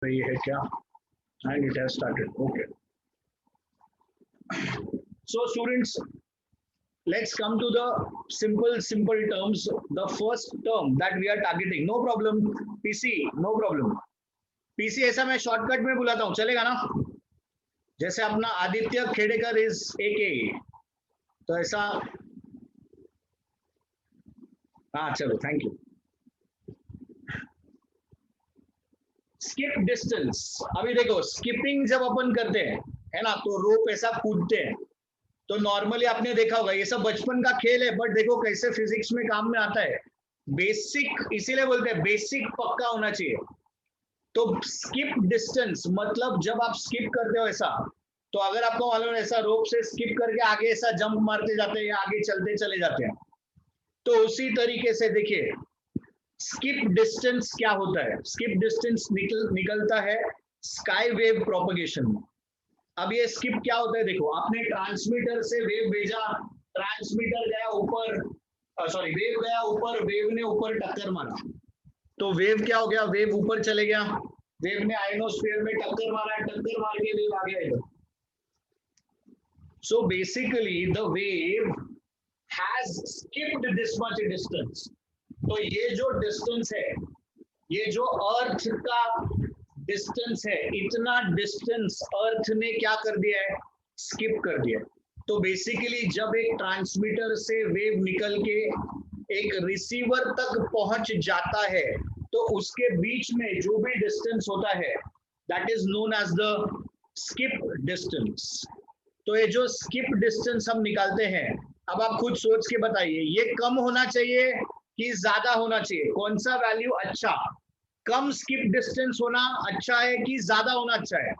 रही है क्या? And it has started. Okay. So students, let's come to the simple terms. The first term that we are targeting. No problem. PC. No problem. PC ऐसा मैं shortcut में बुलाता हूँ, चलेगा ना? जैसे अपना आदित्य खेड़ेकर इज AK, तो ऐसा। हाँ चलो, थैंक यू। Skip distance. अभी देखो, स्किपिंग जब अपन करते हैं, है ना, तो रोप ऐसा कूदते हैं, तो नॉर्मली आपने देखा होगा, ये सब बचपन का खेल है, बट देखो कैसे फिजिक्स में काम में आता है। बेसिक, इसीलिए बोलते हैं बेसिक पक्का होना चाहिए। तो स्किप डिस्टेंस मतलब जब आप स्किप करते हो ऐसा, तो अगर आपको मालूम है ऐसा रोप से स्किप करके आगे ऐसा जंप मारते जाते हैं या आगे चलते चले जाते हैं, तो उसी तरीके से देखिए स्किप डिस्टेंस क्या होता है। स्किप डिस्टेंस निकलता है स्काई वेव प्रोपगेशन में। अब ये स्किप क्या होता है, देखो आपने ट्रांसमीटर से वेव भेजा, ट्रांसमीटर गया ऊपर, सॉरी वेव गया ऊपर, वेव ने ऊपर टक्कर मारा, तो वेव क्या हो गया, वेव ऊपर चले गया, वेव ने आयनोस्फीयर में टक्कर मारा, टक्कर मार के वेव आ गया इधर। So basically the wave has skipped this much distance. तो ये जो डिस्टेंस है, ये जो अर्थ का डिस्टेंस है, इतना डिस्टेंस अर्थ ने क्या कर दिया है, स्किप कर दिया है। तो बेसिकली जब एक ट्रांसमीटर से वेव निकल के एक रिसीवर तक पहुंच जाता है, तो उसके बीच में जो भी डिस्टेंस होता है, that is known as the skip distance. तो ये जो स्किप डिस्टेंस हम निकालते हैं, अब आप खुद सोच के बताइए, ये कम होना चाहिए कि ज्यादा होना चाहिए, कौन सा वैल्यू अच्छा? कम स्किप डिस्टेंस होना अच्छा है कि ज्यादा होना अच्छा है?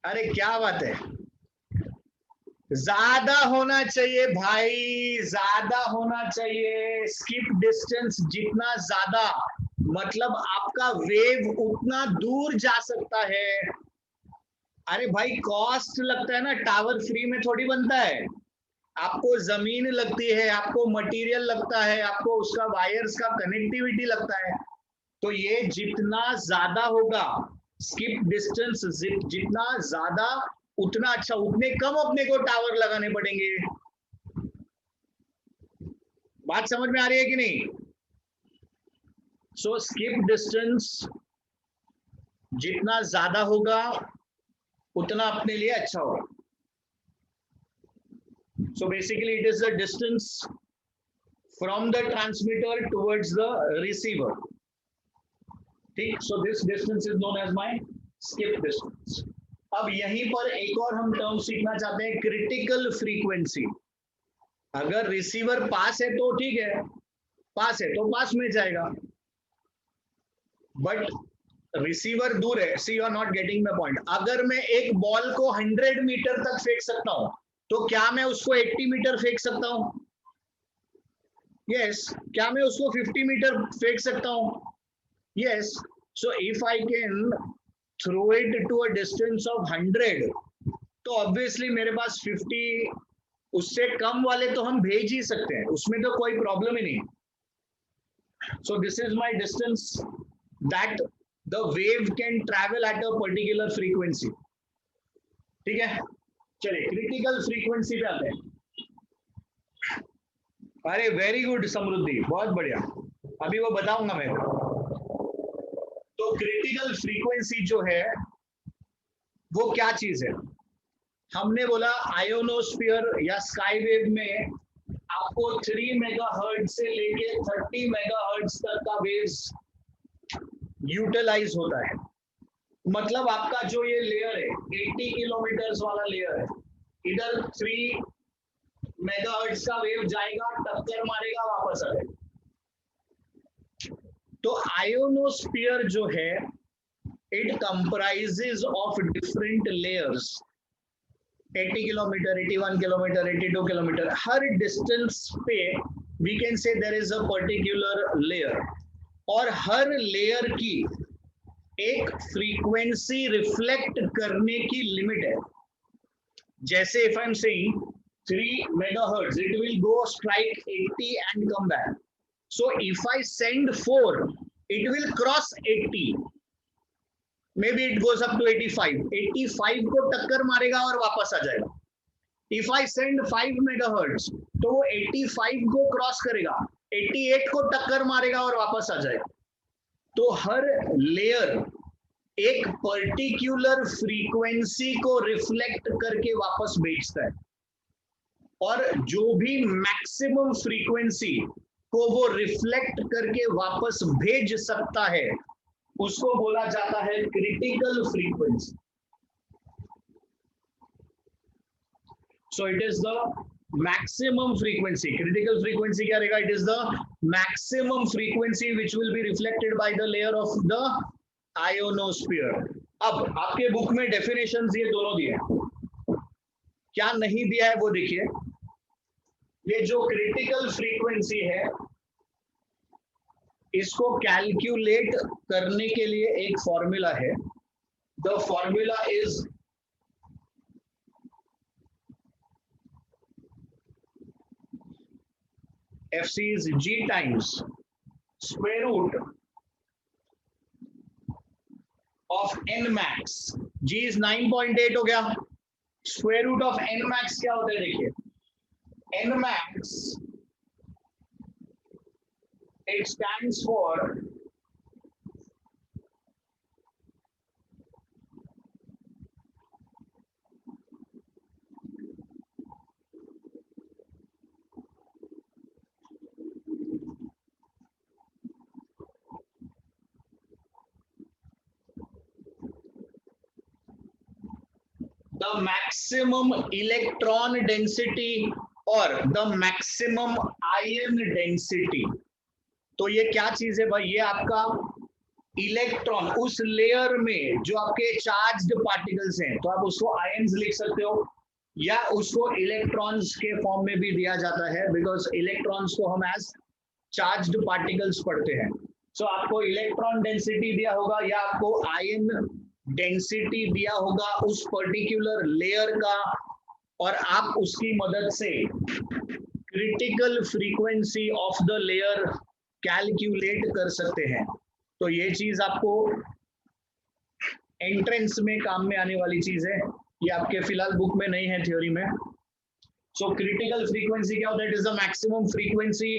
अरे क्या बात है, ज्यादा होना चाहिए भाई, ज्यादा होना चाहिए। स्किप डिस्टेंस जितना ज्यादा, मतलब आपका वेव उतना दूर जा सकता है। अरे भाई कॉस्ट लगता है ना, टावर फ्री में थोड़ी बनता है। आपको जमीन लगती है, आपको मटेरियल लगता है, आपको उसका वायर्स का कनेक्टिविटी लगता है। तो ये जितना ज्यादा होगा स्किप डिस्टेंस, जितना ज्यादा उतना अच्छा, उतने कम अपने को टावर लगाने पड़ेंगे। बात समझ में आ रही है कि नहीं? सो स्किप डिस्टेंस जितना ज्यादा होगा उतना अपने लिए अच्छा होगा। So basically it is the distance from the transmitter towards the receiver. ठीक, so this distance is known as my skip distance. अब यहीं पर एक और हम टर्म सीखना चाहते हैं, क्रिटिकल फ्रीक्वेंसी। अगर रिसीवर पास है तो ठीक है, पास है तो पास में जाएगा, बट रिसीवर दूर है। See you are not getting my point. अगर मैं एक बॉल को 100 मीटर तक फेंक सकता हूं, तो क्या मैं उसको 80 मीटर फेंक सकता हूं? यस। क्या मैं उसको 50 मीटर फेंक सकता हूं? Yes. So if I can throw it to a distance of 100, तो ऑब्वियसली मेरे पास 50, उससे कम वाले तो हम भेज ही सकते हैं, उसमें तो कोई प्रॉब्लम ही नहीं। So this is my distance that the wave can travel at a particular frequency. ठीक है, चलिए क्रिटिकल फ्रीक्वेंसी पे आते हैं। अरे वेरी गुड समृद्धि, बहुत बढ़िया, अभी वो बताऊंगा मैं। तो क्रिटिकल फ्रीक्वेंसी जो है वो क्या चीज है? हमने बोला आयोनोस्फीयर या स्काई वेव में आपको 3 मेगाहर्ट्ज से लेके 30 मेगाहर्ट्ज तक का वेव्स यूटिलाइज होता है। मतलब आपका जो ये लेयर है 80 किलोमीटर वाला लेयर है, इधर 3 मेगाहर्ट्ज का वेव जाएगा, टक्कर मारेगा, वापस आएगा। तो आयोनोस्फीयर जो है it comprises of different layers, 80 kilometre, 81 kilometre, 82 kilometre, हर डिस्टेंस पे we can say there is a particular layer, और हर लेयर की एक फ्रीक्वेंसी रिफ्लेक्ट करने की लिमिट है। जैसे if I'm saying 3 megahertz, it will go strike 80 and come back. So if I send 4, it will cross 80. Maybe it goes up to 85. 85 को टक्कर मारेगा और वापस आ जाएगा. If I send 5 megahertz, तो वो 85 को क्रॉस करेगा, 88 को टक्कर मारेगा और वापस आ जाएगा. तो हर लेयर एक पर्टिकुलर फ्रीक्वेंसी को रिफ्लेक्ट करके वापस भेजता है, और जो भी मैक्सिमम फ्रीक्वेंसी को वो रिफ्लेक्ट करके वापस भेज सकता है उसको बोला जाता है critical frequency. So it is the maximum frequency. Critical frequency क्या रहेगा? It is the maximum frequency which will be reflected by the layer of the ionosphere. अब आपके बुक में डेफिनेशंस ये दोनों दिए हैं. क्या नहीं दिया है वो देखिए. ये जो क्रिटिकल फ्रीक्वेंसी है इसको कैलकुलेट करने के लिए एक फॉर्मूला है. The formula is FC is G times square root of n max. G is 9.8 हो गया. Square root of n max क्या होता है? देखिए, n max it stands for the maximum electron density और the maximum ion density. तो ये क्या चीज है भाई? ये आपका इलेक्ट्रॉन उस लेयर में जो आपके चार्ज्ड पार्टिकल्स हैं, तो आप उसको आयंस लिख सकते हो या उसको इलेक्ट्रॉन्स के फॉर्म में भी दिया जाता है, बिकॉज इलेक्ट्रॉन्स को हम एज चार्ज्ड पार्टिकल्स पढ़ते हैं. सो आपको इलेक्ट्रॉन डेंसिटी दिया होगा या आपको आयन डेंसिटी दिया होगा उस पर्टिकुलर लेयर का, और आप उसकी मदद से critical frequency of the layer calculate कर सकते हैं. तो ये चीज आपको एंट्रेंस में काम में आने वाली चीज है. ये आपके फिलहाल बुक में नहीं है, थ्योरी में. सो क्रिटिकल फ्रीक्वेंसी क्या होता है? It is the maximum frequency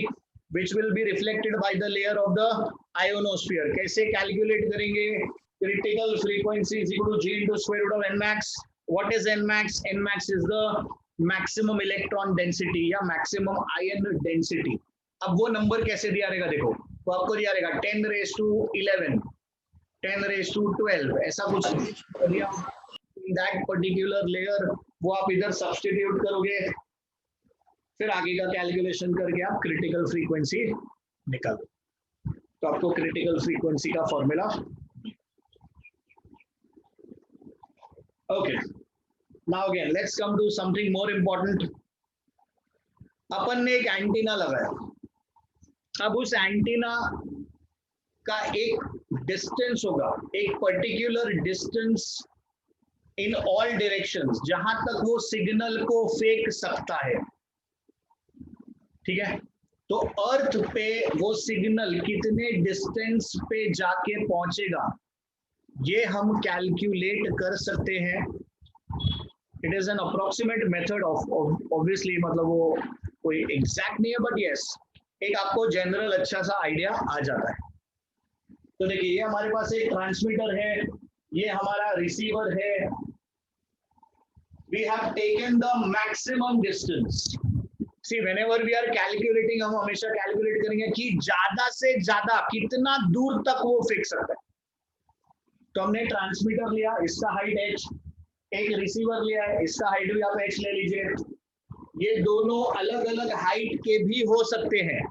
which will be reflected by the layer of the ionosphere. कैसे कैलकुलेट करेंगे? critical frequency is equal to G into square root of n max. What is n max? N max is the maximum electron density या maximum ion density. अब वो number कैसे दिया रहेगा? देखो, तो आपको दिया रहेगा 10 raised to 11, 10 raised to 12, ऐसा कुछ दिया. that particular layer वो आप इधर सब्स्टिट्यूट करोगे, फिर आगे का कैलकुलेशन करके आप क्रिटिकल फ्रीक्वेंसी निकाल दो. तो आपको क्रिटिकल फ्रीक्वेंसी का formula. Okay, now again let's come to something more important. अपन ने एक एंटीना लगाया. अब उस एंटीना का एक डिस्टेंस होगा, एक particular distance in all directions, जहां तक वो सिग्नल को फेंक सकता है. ठीक है? तो अर्थ पे वो सिग्नल कितने डिस्टेंस पे जाके पहुंचेगा ये हम कैलकुलेट कर सकते हैं. It is an approximate method of, obviously मतलब वो कोई एग्जैक्ट नहीं है, बट यस एक आपको जनरल अच्छा सा आइडिया आ जाता है. तो देखिए, ये हमारे पास एक ट्रांसमीटर है, ये हमारा रिसीवर है. We have taken the maximum distance. See, whenever we are calculating, हम हमेशा कैलकुलेट करेंगे कि ज्यादा से ज्यादा कितना दूर तक वो फेंक सकता है. तो हमने ट्रांसमीटर लिया, इसका हाइट h, एक रिसीवर लिया है, इसका हाइट भी आप h ले लीजिए. ये दोनों अलग अलग हाइट के भी हो सकते हैं,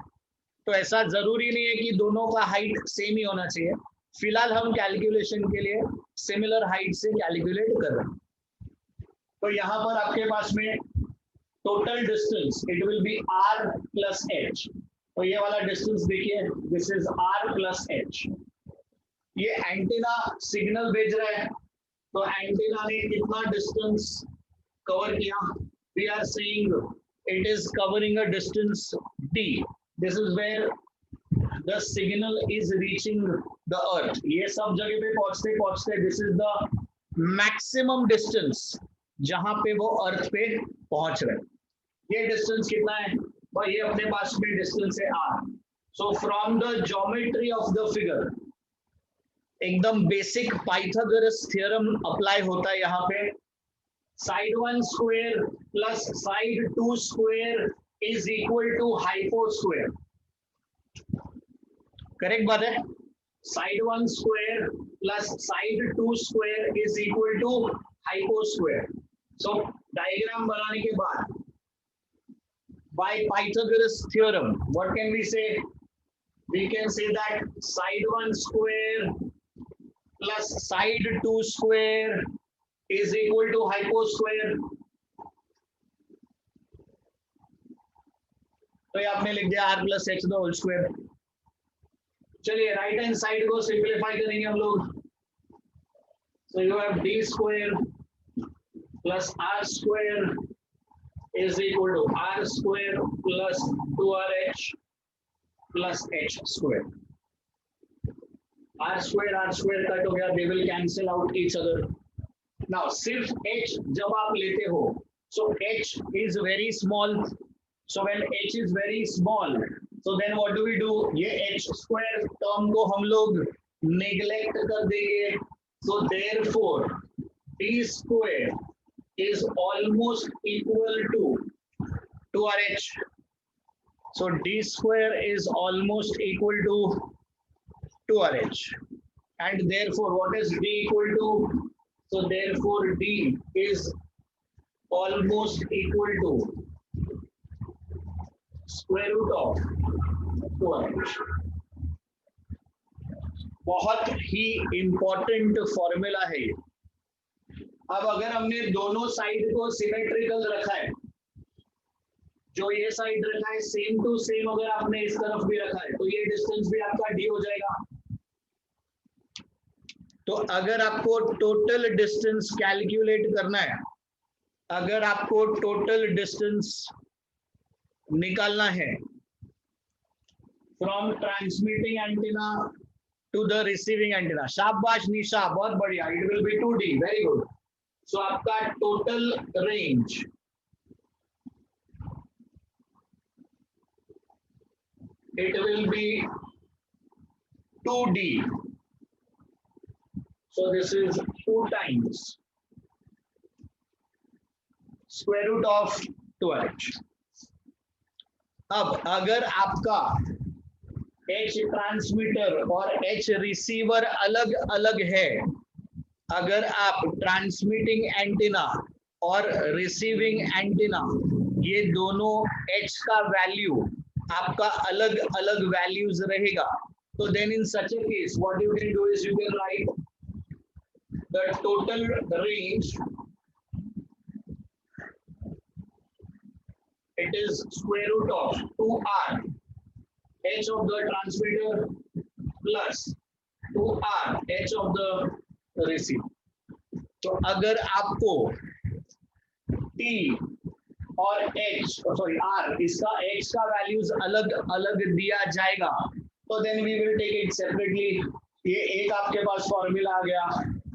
तो ऐसा जरूरी नहीं है कि दोनों का हाइट सेम ही होना चाहिए. फिलहाल हम कैलकुलेशन के लिए सिमिलर हाइट से कैलकुलेट कर रहे हैं. तो यहाँ पर आपके पास में total distance it will be r plus h. तो ये वाला डिस्टेंस देखिए, this is r plus h. ये एंटीना सिग्नल भेज रहा है, तो एंटीना ने कितना डिस्टेंस कवर किया, we are saying it is covering a distance d, this is where the signal is reaching the earth. ये सब जगह पे पहुंचते पहुंचते this is the maximum distance जहां पे वो अर्थ पे पहुंच रहे। ये डिस्टेंस कितना है भाई, ये अपने पास में डिस्टेंस है r। So from the geometry of the figure एकदम बेसिक पाइथागोरस थ्योरम अप्लाई होता है यहाँ पे। Side 1 square plus side 2 square is equal to hypo square, correct बात है। Side 1 square plus side 2 square is equal to hypo square. So diagram बनाने के बाद by Pythagoras theorem what can we say, we can say that side 1 square plus side 2 square is equal to hypo square। तो ये आपने लिख दिया r plus h the whole square। चलिए right hand side को सिंपलीफाई करेंगे हम लोग। So you have d square plus r square is equal to r square plus 2rh plus h square। r square cut हो गया, they will cancel out each other। now सिर्फ h जब आप लेते हो, so h is very small, so when h is very small, so then what do we do, ये h square term को हम लोग नेग्लेक्ट कर देंगे। so therefore d square is almost equal to 2rh। so d square is almost equal to 2rh, and therefore what is d equal to, so therefore d is almost equal to square root of 2rh। बहुत ही important formula है ये। अब अगर हमने दोनों side को symmetrical रखा है, जो ये साइड रखा है सेम टू सेम अगर आपने इस तरफ भी रखा है, तो ये डिस्टेंस भी आपका d हो जाएगा। तो अगर आपको टोटल डिस्टेंस कैलकुलेट करना है, अगर आपको टोटल डिस्टेंस निकालना है from transmitting antenna to the receiving antenna, शाबाश निशा, बहुत बढ़िया, it will be 2d, very good. So आपका total range it will be 2d, so this is 2 times square root of 2h। अब अगर आपका h ट्रांसमीटर और h रिसीवर अलग अलग है, अगर आप ट्रांसमिटिंग एंटीना और रिसीविंग एंटीना ये दोनों h का वैल्यू आपका अलग अलग वैल्यूज रहेगा, तो then in such a case what you can do is you can write the total range, it is square root of 2r h of the transmitter plus 2r h of the receiver। तो अगर आपको t और h sorry r इसका h का values अलग अलग दिया जाएगा, तो then we will take it separately. ये एक आपके पास फॉर्मूला आ गया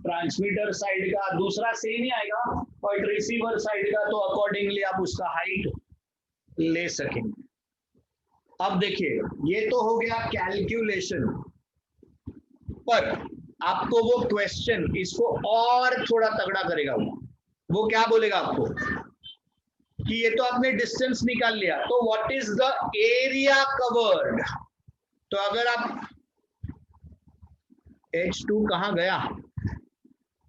ट्रांसमीटर साइड का, दूसरा सेम ही आएगा बट रिसीवर साइड का, तो अकॉर्डिंगली आप उसका हाइट ले सकेंगे। अब देखिए ये तो हो गया कैलकुलेशन, पर आपको वो क्वेश्चन इसको और थोड़ा तगड़ा करेगा। वो क्या बोलेगा आपको कि ये तो आपने डिस्टेंस निकाल लिया, तो what is the area covered. तो अगर आप h2 कहां गया,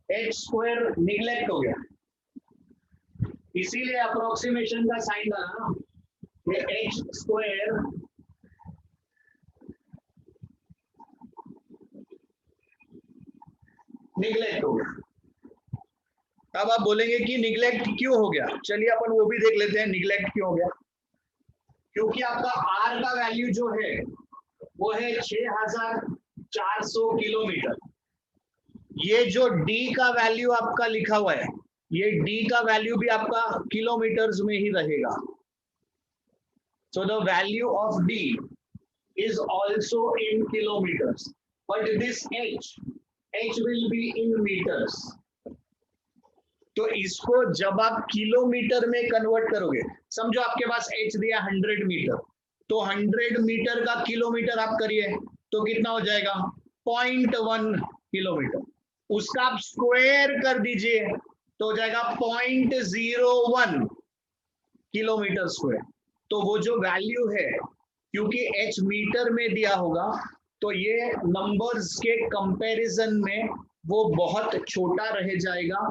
h स्क्वायर निगलेक्ट हो गया, इसीलिए अप्रोक्सीमेशन का साइन डाला ना, ये h स्क्वायर निगलेक्ट हो गया। अब आप बोलेंगे कि निगलेक्ट क्यों हो गया, चलिए अपन वो भी देख लेते हैं निगलेक्ट क्यों हो गया। क्योंकि आपका r का वैल्यू जो है वो है 6400 किलोमीटर, ये जो d का वैल्यू आपका लिखा हुआ है ये डी का वैल्यू भी आपका किलोमीटर्स में ही रहेगा. So the value of D is also in kilometers, but this H will be in meters. तो इसको जब आप किलोमीटर में कन्वर्ट करोगे, समझो आपके पास H दिया 100 मीटर, तो 100 मीटर का किलोमीटर आप करिए तो कितना हो जाएगा 0.1 किलोमीटर. उसका आप स्क्वायर कर दीजिए तो हो जाएगा 0.01 किलोमीटर स्क्वायर. तो वो जो वैल्यू है, क्योंकि H मीटर में दिया होगा, तो ये नंबर्स के कंपैरिजन में वो बहुत छोटा रह जाएगा,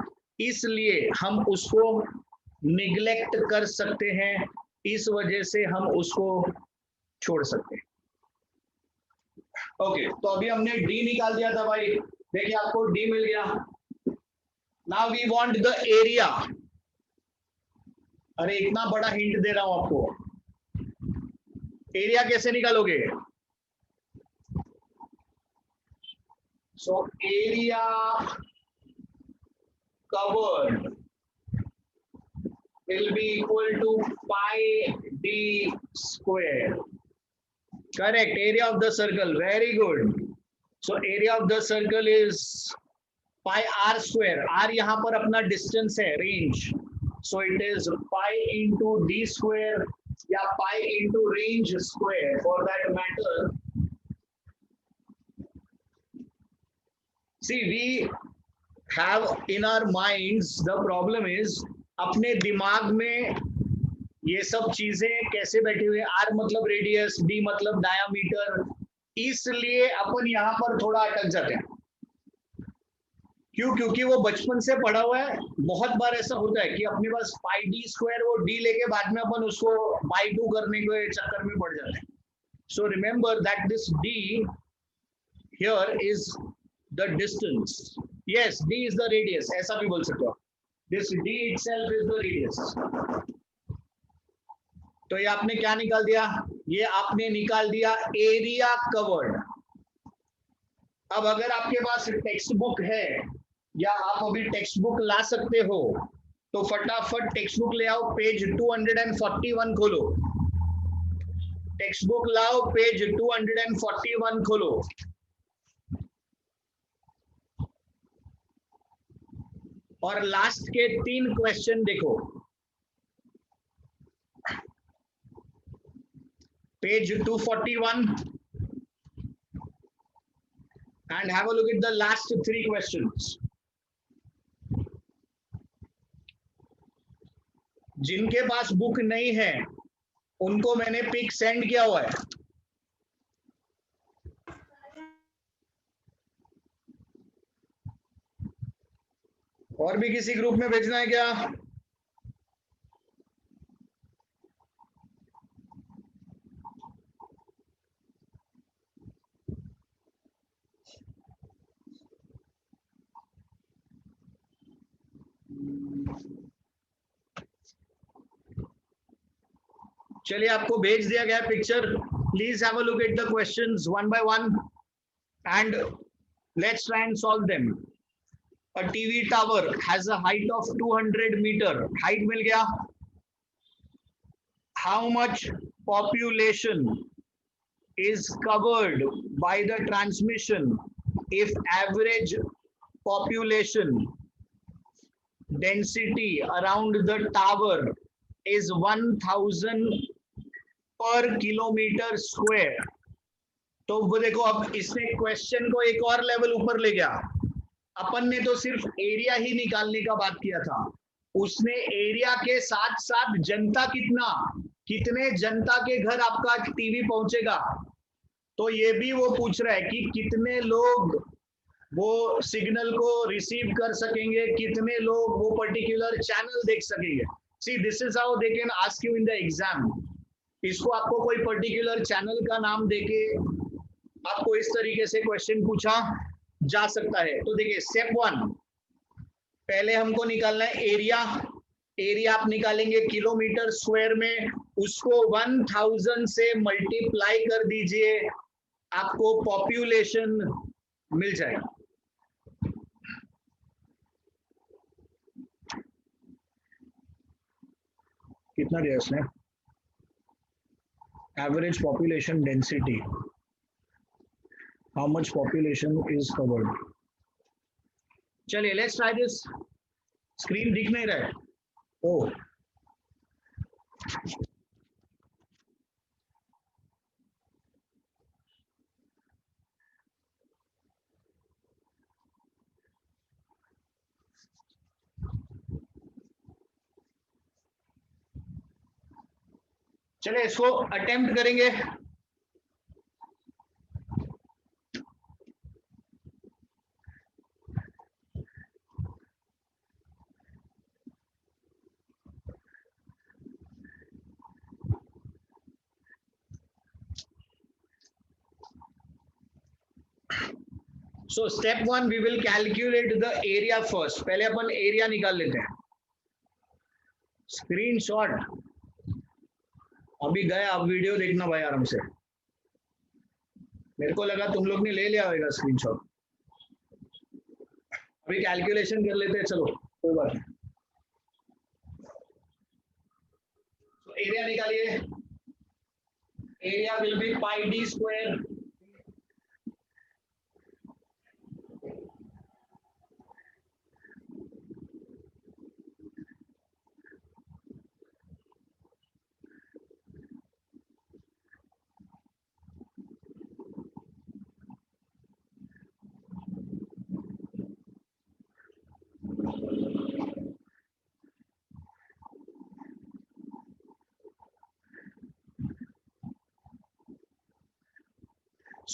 इसलिए हम उसको निग्लेक्ट कर सकते हैं, इस वजह से हम उसको छोड़ सकते हैं. ओके, तो अभी हमने डी निकाल दिया था भाई, देखिए आपको डी मिल गया. Now we want the area. अरे इतना बड़ा हिंट दे रहा हूं आपको, एरिया कैसे निकालोगे? So area covered will be equal to pi d square. Correct. Area of the circle. Very good. So area of the circle is pi r square. R यहाँ पर अपना distance है, range. So it is pi into d square या pi into range square for that matter. See, we have in our minds, the problem is अपने दिमाग में ये सब चीजें कैसे बैठी हुई है. आर मतलब रेडियस, डी मतलब डायामीटर, इसलिए अपन यहाँ पर थोड़ा अटक जाते हैं. क्यों? क्योंकि वो बचपन से पढ़ा हुआ है. बहुत बार ऐसा होता है कि अपने पास पाई डी स्क्वायर, वो डी लेके बाद में अपन उसको बाई 2 करने के चक्कर में पड़ जाते हैं. So remember that this D here is the distance. Yes, D is the radius. ऐसा भी बोल सकते हो. This D itself is the radius. तो ये आपने क्या निकाल दिया? ये आपने निकाल दिया एरिया कवर्ड. अब अगर आपके पास टेक्स्ट बुक है या आप अभी टेक्स्ट बुक ला सकते हो, तो फटाफट टेक्स्ट बुक ले आओ, पेज 241 खोलो. टेक्स्ट बुक लाओ, पेज 241 खोलो. और लास्ट के 3 क्वेश्चन देखो. Page 241 and have a look at the last 3 questions. जिनके पास बुक नहीं है उनको मैंने पिक सेंड किया हुआ है. और भी किसी ग्रुप में भेजना है क्या? चलिए, आपको भेज दिया गया picture. Please have a look at the questions one by one and let's try and solve them. A TV tower has a height of 200 meter. Height मिल गया. How much population is covered by the transmission if average population density around the tower is 1000 per kilometer square? तो वो देखो, अब इसने question को एक और level ऊपर ले गया. अपन ने तो सिर्फ एरिया ही निकालने का बात किया था, उसने एरिया के साथ साथ जनता कितने जनता के घर आपका टीवी पहुंचेगा, तो ये भी वो पूछ रहा है कि कितने लोग वो सिग्नल को रिसीव कर सकेंगे, कितने लोग वो पर्टिकुलर चैनल देख सकेंगे. See, this is how they can ask you in the exam. इसको आपको कोई पर्टिकुलर चैनल का नाम देके आपको इस तरीके से क्वेश्चन पूछा जा सकता है. तो देखिए, स्टेप 1, पहले हमको निकालना है एरिया. एरिया आप निकालेंगे किलोमीटर स्क्वायर में, उसको 1000 से मल्टीप्लाई कर दीजिए, आपको पॉपुलेशन मिल जाएगा. कितना दिया इसने? Average population density, how much population is covered. चलिए लेट्स ट्राई दिस. स्क्रीन दिख नहीं रहा है. ओह, चलिए इसको अटेम्प्ट करेंगे. So step 1 we will calculate the area first. पहले अपन एरिया निकाल लेते हैं. स्क्रीनशॉट अभी गया, अब वीडियो देखना भाई आराम से. मेरे को लगा तुम लोग ने ले लिया होगा स्क्रीनशॉट. अभी कैलकुलेशन कर लेते हैं. चलो कोई बात नहीं. तो एरिया निकालिए. Area will be pi D square.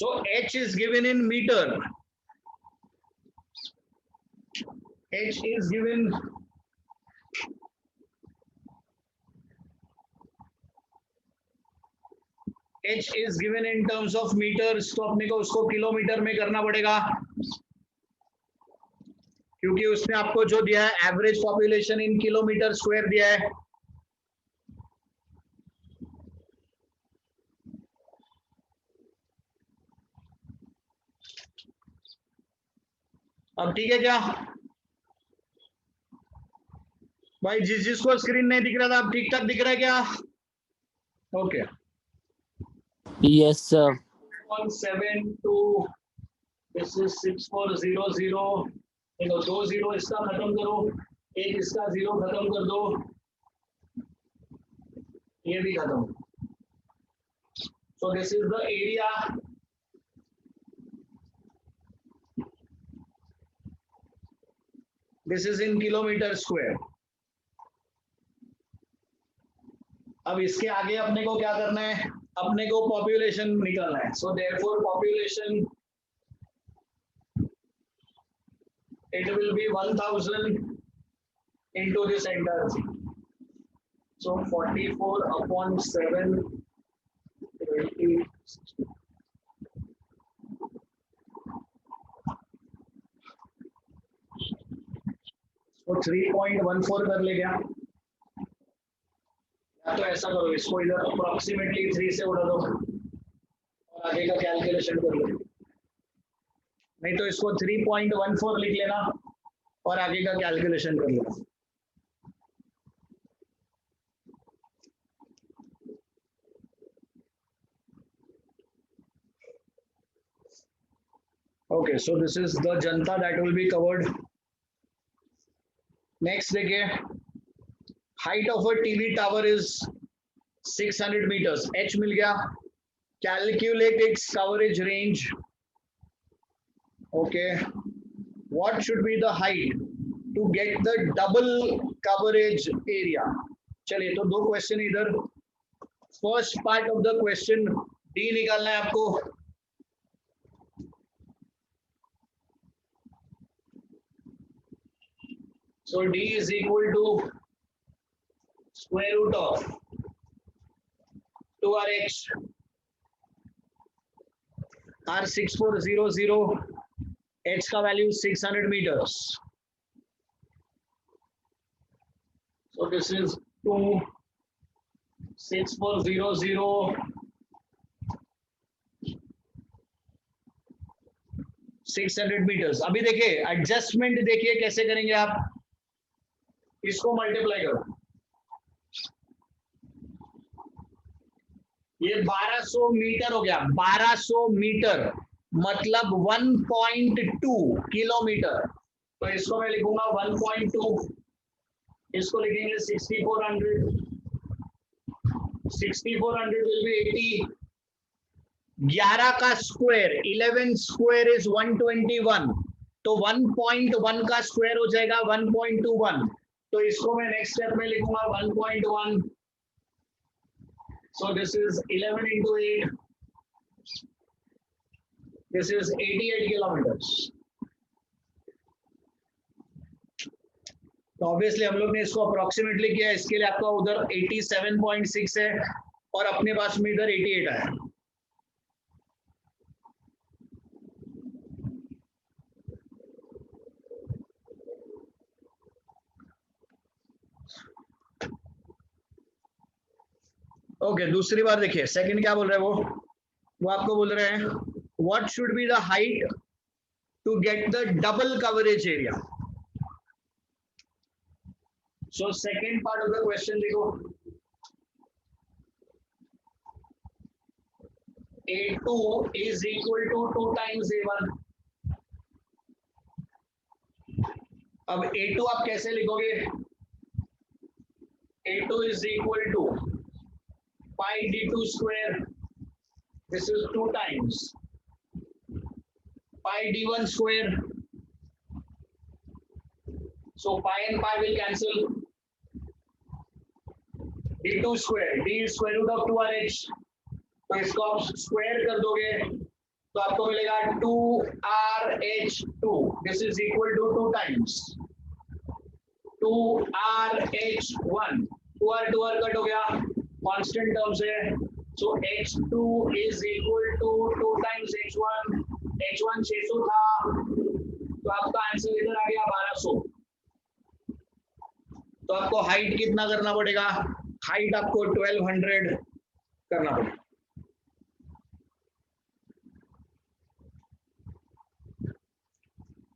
So H is given in meter. H is given in terms of meters. तो अपने को उसको किलोमीटर में करना पड़ेगा, क्योंकि उसने आपको जो दिया है average population in kilometre square दिया है. अब ठीक है क्या भाई? जिसको स्क्रीन नहीं दिख रहा था अब ठीक ठाक दिख रहा है क्या? Okay. Yes, sir. 172. This is 6400. देखो 2 0 इसका खत्म करो, एक इसका 0 खत्म कर दो, ये भी खत्म. So this is the area. This is in kilometer square. अब इसके आगे अपने को क्या करना है? अपने को पॉपुलेशन निकालना है. So therefore population, it will be 1000 into this entire thing. So 44/7 20. तो 3.14 कर ले क्या? या तो ऐसा करो, इसको इधर अप्रोक्सीमेटली 3 से उड़ा दो और आगे का कैलकुलेशन कर लो. नहीं तो इसको 3.14 लिख लेना और आगे का कैलकुलेशन कर लेना. Okay, so this is the Janata that will be covered. Next देखिए, height of a TV tower is 600 meters. H मिल गया. Calculate its coverage range. Okay, what should be the height to get the double coverage area? चलिए तो दो question इधर. First part of the question D निकालना है आपको. So D is equal to square root of 2Rh. R6400, H का value 600 meters. So this is 26400 600 meters. अभी देखिए एडजस्टमेंट देखिए कैसे करेंगे आप. इसको मल्टीप्लाई करो. ये 1200 मीटर हो गया, 1200 मीटर मतलब 1.2 किलोमीटर। तो इसको मैं लिखूंगा 1.2, इसको लिखेंगे 6400, 6400 विल बी 80, 11 का स्क्वायर 11 स्क्वायर इज 121, तो 1.1 का स्क्वायर हो जाएगा 1.21, तो इसको मैं नेक्स्ट स्टेप में लिखूंगा 1.1, so this is 11 into 8, this is 88 kilometers। तो ऑब्वियसली हम लोग ने इसको अप्रोक्सीमेटली किया, इसके लिए आपका उधर 87.6 है और अपने पास में इधर 88 आया। ओके, दूसरी बार देखिए, सेकंड क्या बोल रहे हैं वो आपको बोल रहे हैं what should be the height to get the double coverage area. So second part of the question देखो, A2 is equal to 2 times A1। अब A2 आप कैसे लिखोगे, A2 is equal to pi d2 square, this is 2 times pi d1 square, so pi and pi will cancel, d2 square, d is square root of 2rh, तो इसको आप square कर दोगे तो आपको मिलेगा 2rh2, this is equal to 2 times 2rh1, 2r cut हो गया, कांस्टेंट टर्म्स है, so h2 is equal to 2 times h1, h1 600 था, तो आपका आंसर इधर आ गया 1200। तो आपको हाइट कितना करना पड़ेगा, हाइट आपको 1200 करना पड़ेगा।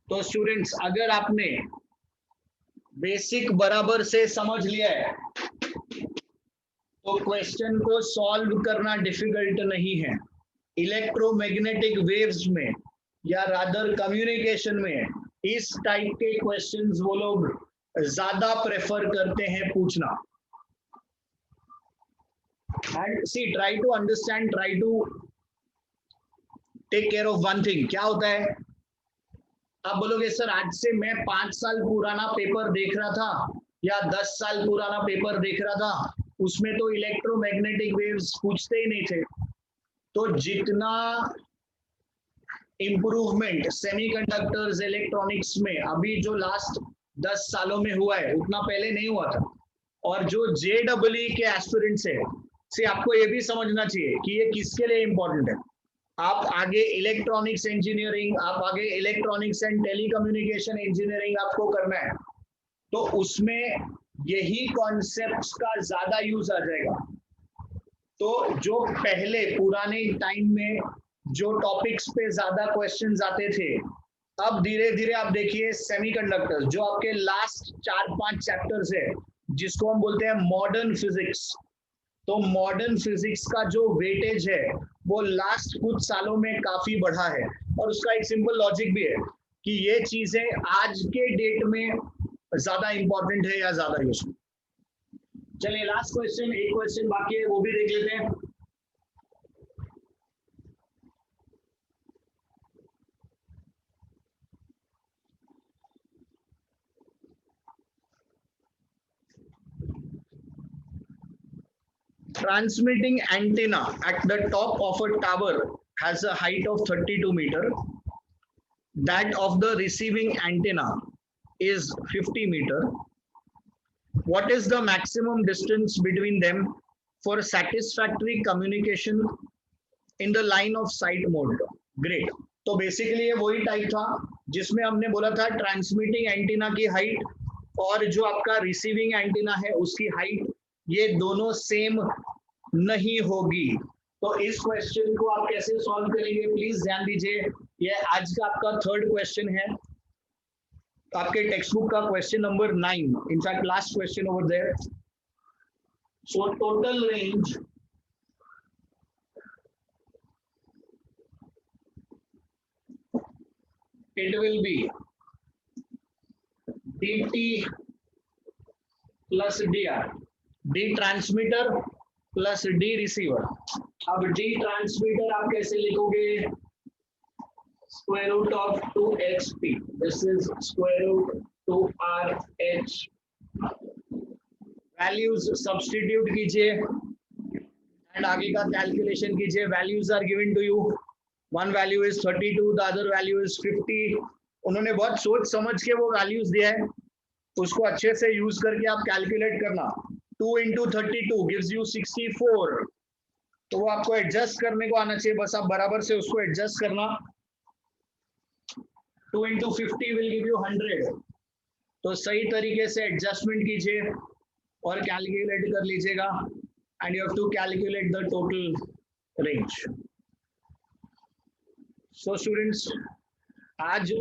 तो स्टूडेंट्स अगर आपने बेसिक बराबर से समझ लिया है तो क्वेश्चन को सॉल्व करना डिफिकल्ट नहीं है। इलेक्ट्रोमैग्नेटिक वेव्स में या रादर कम्युनिकेशन में इस टाइप के क्वेश्चंस वो लोग ज्यादा प्रेफर करते हैं पूछना। And see try to understand, try to take care of one thing. क्या होता है, आप बोलोगे सर आज से मैं 5 साल पुराना पेपर देख रहा था या 10 साल पुराना पेपर देख रहा था, उसमें तो इलेक्ट्रोमैग्नेटिक वेव्स पूछते ही नहीं थे। तो जितना इम्प्रूवमेंट सेमीकंडक्टर्स इलेक्ट्रॉनिक्स में अभी जो लास्ट 10 सालों में हुआ है उतना पहले नहीं हुआ था। और जो JEE के एस्पिरेंट्स है, से आपको ये भी समझना चाहिए कि ये किसके लिए इंपॉर्टेंट है। आप आगे इलेक्ट्रॉनिक्स इंजीनियरिंग, आप आगे इलेक्ट्रॉनिक्स एंड टेलीकम्युनिकेशन इंजीनियरिंग आपको करना है, तो उसमें यही कॉन्सेप्ट्स का ज्यादा यूज आ जाएगा। तो जो पहले पुराने टाइम में जो टॉपिक्स पे ज्यादा क्वेश्चंस आते थे, अब धीरे धीरे आप देखिए सेमीकंडक्टर्स जो आपके लास्ट 4-5 चैप्टर्स है जिसको हम बोलते हैं मॉडर्न फिजिक्स, तो मॉडर्न फिजिक्स का जो वेटेज है वो लास्ट कुछ सालों में काफी बढ़ा है। और उसका एक सिंपल लॉजिक भी है कि ये चीजें आज के डेट में ज्यादा इंपॉर्टेंट है या ज्यादा यूजफुल। चलिए लास्ट क्वेश्चन, एक क्वेश्चन बाकी है वो भी देख लेते हैं। Transmitting antenna at the top of a tower has a height of 32 meter. That of the receiving antenna is 50 meter. What is the maximum distance between them for satisfactory communication in the line of sight mode? Great. तो basically ये वही type था जिसमें हमने बोला था transmitting antenna की height और जो आपका रिसीविंग एंटीना है उसकी हाइट ये दोनों सेम नहीं होगी। तो इस क्वेश्चन को आप कैसे सॉल्व करेंगे प्लीज ध्यान दीजिए। ये आज का आपका 3rd क्वेश्चन है आपके टेक्स्ट बुक का, question number 9, in fact last question over there. So total range it will be dt plus dr, d transmitter plus d receiver. अब d transmitter आप कैसे लिखोगे? square root of 2xp, this is square root 2rh. Values substitute कीजिए and आगे का calculation कीजिए. Values are given to you. One value is 32, the other value is 50. उन्होंने बहुत सोच समझ के वो वैल्यूज दिया है, उसको अच्छे से यूज करके आप कैलकुलेट करना. 2 into 32 gives you 64. तो वो आपको एडजस्ट करने को आना चाहिए, बस आप बराबर से उसको एडजस्ट करना. 2 into 50 will give you 100. तो सही तरीके से एडजस्टमेंट कीजिए और कैलकुलेट कर लीजिएगा. And you have to calculate the total range. So students, आज